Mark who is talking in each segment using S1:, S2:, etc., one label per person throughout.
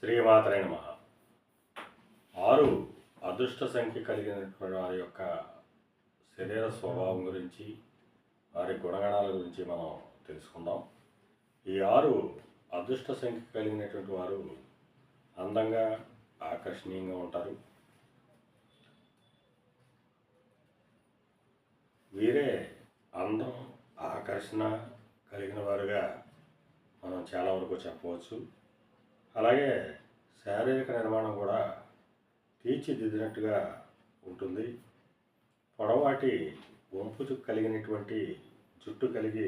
S1: శ్రీమాత్రే నమః. 6 అదృష్ట సంఖ్య కలిగినటువంటి వారి యొక్క శరీర స్వభావం గురించి, వారి గుణగణాల గురించి మనం తెలుసుకుందాం. ఈ 6 అదృష్ట సంఖ్య కలిగినటువంటి వారు అందంగా, ఆకర్షణీయంగా ఉంటారు. వీరే అందం, ఆకర్షణ కలిగిన వారుగా మనం చాలా వరకు చెప్పవచ్చు. అలాగే శారీరక నిర్మాణం కూడా తీర్చిదిద్దినట్టుగా ఉంటుంది. పొడవాటి వంపు కలిగినటువంటి జుట్టు కలిగి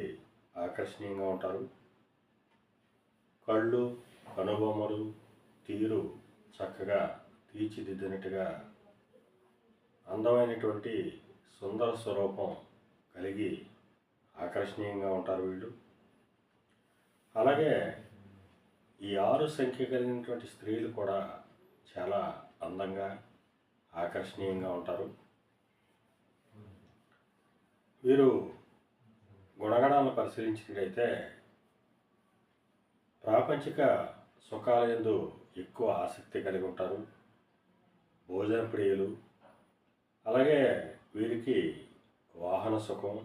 S1: ఆకర్షణీయంగా ఉంటారు. కళ్ళు, కనుబొమ్మలు, తీరు చక్కగా తీర్చిదిద్దినట్టుగా అందమైనటువంటి సుందర స్వరూపం కలిగి ఆకర్షణీయంగా ఉంటారు వీళ్ళు. అలాగే ఈ 6 సంఖ్య కలిగినటువంటి స్త్రీలు కూడా చాలా అందంగా, ఆకర్షణీయంగా ఉంటారు. వీరు గుణగణాలను పరిశీలించినట్లయితే ప్రాపంచిక సుఖాల యందు ఎక్కువ ఆసక్తి కలిగి ఉంటారు. భోజన ప్రియులు. అలాగే వీరికి వాహన సుఖం,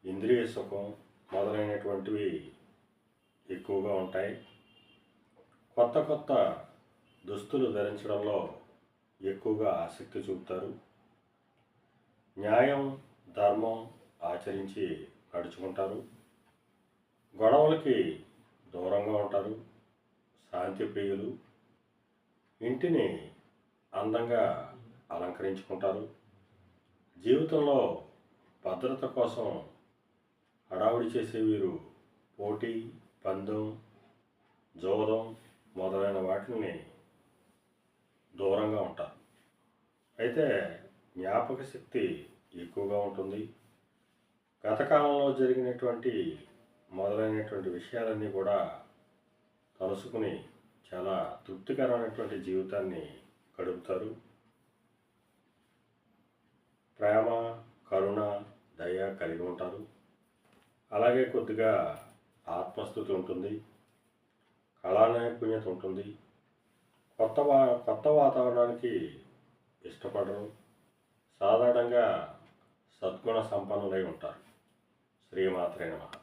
S1: ఇంద్రియ సుఖం మొదలైనటువంటివి ఎక్కువగా ఉంటాయి. కొత్త కొత్త దుస్తులు ధరించడంలో ఎక్కువగా ఆసక్తి చూపుతారు. న్యాయం, ధర్మం ఆచరించి నడుచుకుంటారు. గొడవలకి దూరంగా ఉంటారు. శాంతి ప్రియులు. ఇంటిని అందంగా అలంకరించుకుంటారు. జీవితంలో భద్రత కోసం హడావుడి చేసే వీరు పోటీ, పందెం, జోదం మొదలైన వాటిని దూరంగా ఉంటారు. అయితే జ్ఞాపక శక్తి ఎక్కువగా ఉంటుంది. గత కాలంలో జరిగినటువంటి మొదలైనటువంటి విషయాలన్నీ కూడా తలుసుకుని చాలా తృప్తికరమైనటువంటి జీవితాన్ని గడుపుతారు. ప్రేమ, కరుణ, దయ కలిగి ఉంటారు. అలాగే కొద్దిగా ఆత్మస్థుతి ఉంటుంది. కళా నైపుణ్యత ఉంటుంది. కొత్త వాతావరణానికి ఇష్టపడరు. సాధారణంగా సద్గుణ సంపన్నులై ఉంటారు. శ్రీమాత్రే నమః.